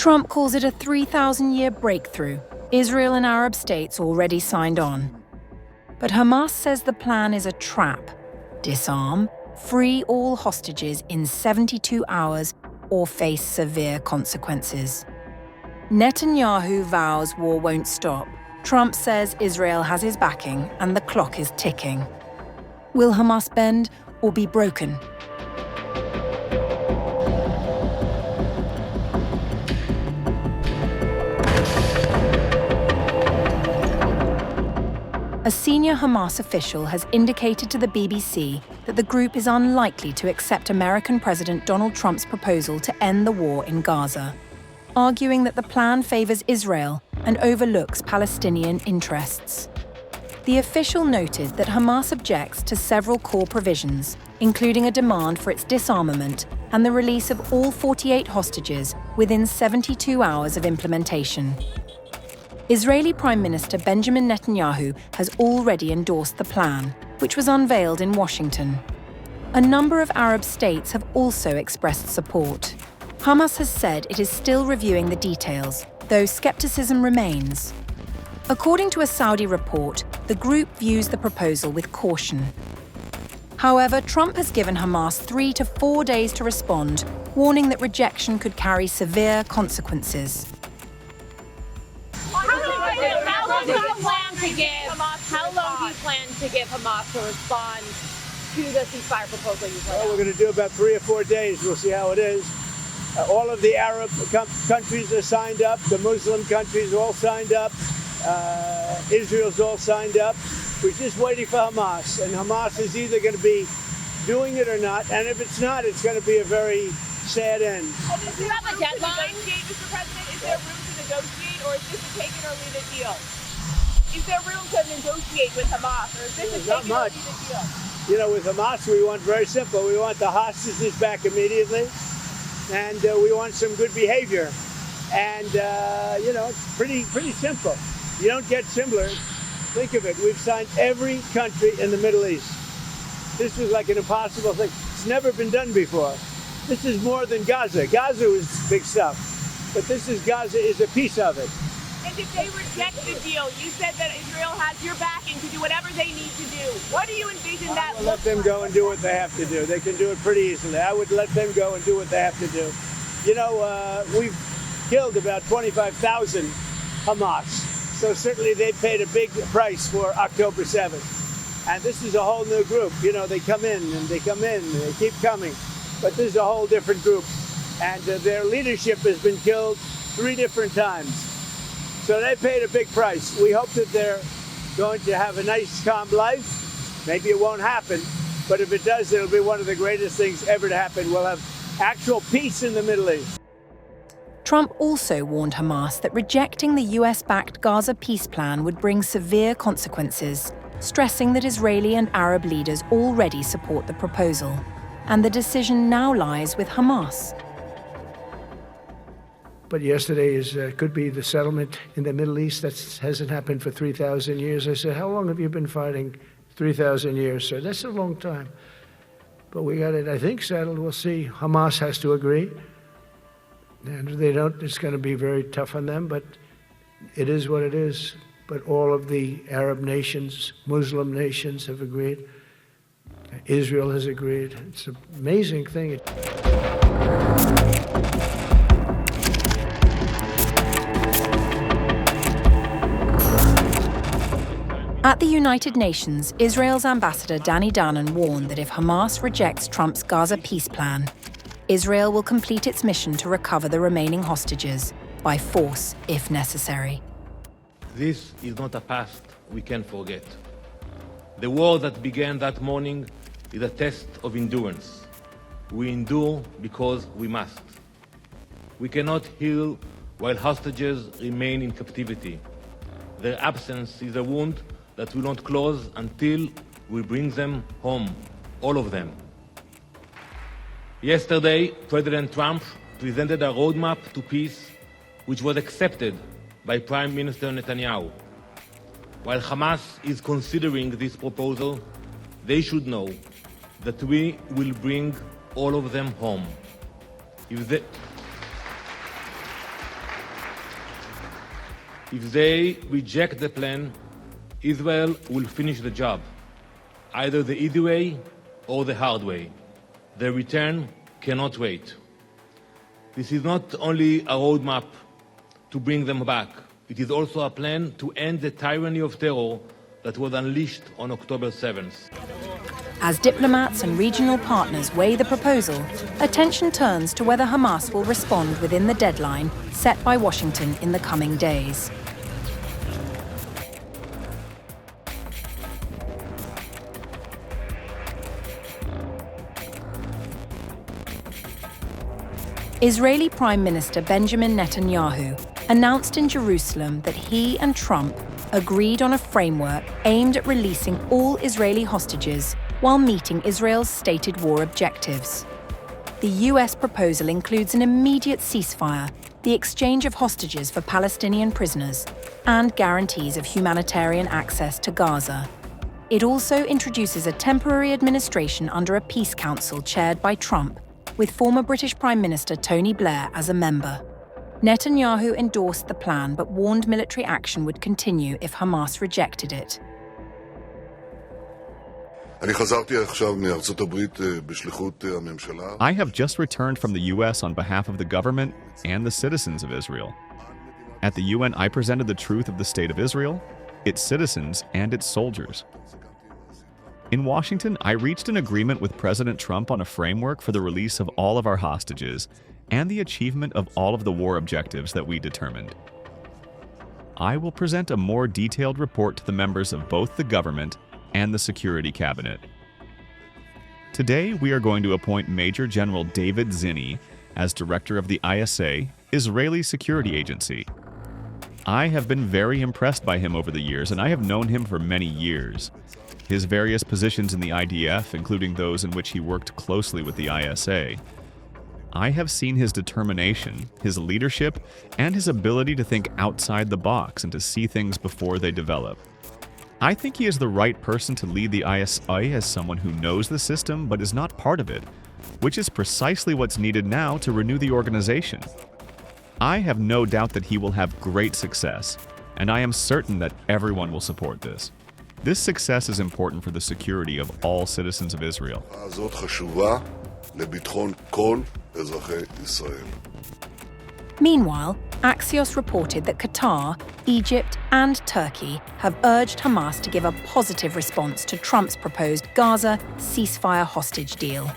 Trump calls it a 3,000-year breakthrough. Israel and Arab states already signed on. But Hamas says the plan is a trap. Disarm, free all hostages in 72 hours, or face severe consequences. Netanyahu vows war won't stop. Trump says Israel has his backing and the clock is ticking. Will Hamas bend or be broken? A senior Hamas official has indicated to the BBC that the group is unlikely to accept American President Donald Trump's proposal to end the war in Gaza, arguing that the plan favors Israel and overlooks Palestinian interests. The official noted that Hamas objects to several core provisions, including a demand for its disarmament and the release of all 48 hostages within 72 hours of implementation. Israeli Prime Minister Benjamin Netanyahu has already endorsed the plan, which was unveiled in Washington. A number of Arab states have also expressed support. Hamas has said it is still reviewing the details, though skepticism remains. According to a Saudi report, the group views the proposal with caution. However, Trump has given Hamas 3 to 4 days to respond, warning that rejection could carry severe consequences. How long do you plan to give Hamas to respond to the ceasefire proposal you put out? We're going to do about 3 or 4 days. We'll see how it is. All of the Arab countries are signed up. The Muslim countries are all signed up. Israel's all signed up. We're just waiting for Hamas. And Hamas is either going to be doing it or not. And if it's not, it's going to be a very sad end. Do you have a deadline, Mr. President? Is there room to negotiate, or is this a take it or leave it deal? Is there room to negotiate with Hamas, or is this a take it or leave it deal? You know, with Hamas, we want very simple. We want the hostages back immediately, and we want some good behavior. And, you know, it's pretty simple. You don't get simpler. Think of it. We've signed every country in the Middle East. This was like an impossible thing. It's never been done before. This is more than Gaza. Gaza was big stuff, but Gaza is a piece of it. And if they reject the deal, you said that Israel has your backing to do whatever they need to do. What do you envision that? I will let them go and do what they have to do. They can do it pretty easily. I would let them go and do what they have to do. You know, we've killed about 25,000 Hamas, so certainly they paid a big price for October 7th. And this is a whole new group. You know, they come in and they come in and they keep coming. But this is a whole different group. And their leadership has been killed 3 different times. So they paid a big price. We hope that they're going to have a nice, calm life. Maybe it won't happen, but if it does, it'll be one of the greatest things ever to happen. We'll have actual peace in the Middle East. Trump also warned Hamas that rejecting the US-backed Gaza peace plan would bring severe consequences, stressing that Israeli and Arab leaders already support the proposal, and the decision now lies with Hamas. But yesterday could be the settlement in the Middle East. That hasn't happened for 3,000 years. I said, how long have you been fighting? 3,000 years, sir. That's a long time. But we got it, I think, settled. We'll see. Hamas has to agree. And if they don't, it's going to be very tough on them. But it is what it is. But all of the Arab nations, Muslim nations have agreed. Israel has agreed. It's an amazing thing. At the United Nations, Israel's ambassador Danny Danon warned that if Hamas rejects Trump's Gaza peace plan, Israel will complete its mission to recover the remaining hostages by force if necessary. This is not a past we can forget. The war that began that morning is a test of endurance. We endure because we must. We cannot heal while hostages remain in captivity. Their absence is a wound that will not close until we bring them home, all of them. Yesterday, President Trump presented a roadmap to peace which was accepted by Prime Minister Netanyahu. While Hamas is considering this proposal, they should know that we will bring all of them home. If they reject the plan, Israel will finish the job, either the easy way or the hard way. Their return cannot wait. This is not only a roadmap to bring them back, it is also a plan to end the tyranny of terror that was unleashed on October 7th. As diplomats and regional partners weigh the proposal, attention turns to whether Hamas will respond within the deadline set by Washington in the coming days. Israeli Prime Minister Benjamin Netanyahu announced in Jerusalem that he and Trump agreed on a framework aimed at releasing all Israeli hostages while meeting Israel's stated war objectives. The US proposal includes an immediate ceasefire, the exchange of hostages for Palestinian prisoners, and guarantees of humanitarian access to Gaza. It also introduces a temporary administration under a peace council chaired by Trump, with former British Prime Minister Tony Blair as a member. Netanyahu endorsed the plan but warned military action would continue if Hamas rejected it. I have just returned from the U.S. on behalf of the government and the citizens of Israel. At the UN, I presented the truth of the State of Israel, its citizens, and its soldiers. In Washington, I reached an agreement with President Trump on a framework for the release of all of our hostages and the achievement of all of the war objectives that we determined. I will present a more detailed report to the members of both the government and the Security Cabinet. Today, we are going to appoint Major General David Zinni as Director of the ISA, Israeli Security Agency. I have been very impressed by him over the years, and I have known him for many years. His various positions in the IDF, including those in which he worked closely with the ISA, I have seen his determination, his leadership, and his ability to think outside the box and to see things before they develop. I think he is the right person to lead the ISA as someone who knows the system but is not part of it, which is precisely what's needed now to renew the organization. I have no doubt that he will have great success, and I am certain that everyone will support this. This success is important for the security of all citizens of Israel. Meanwhile, Axios reported that Qatar, Egypt, and Turkey have urged Hamas to give a positive response to Trump's proposed Gaza ceasefire hostage deal.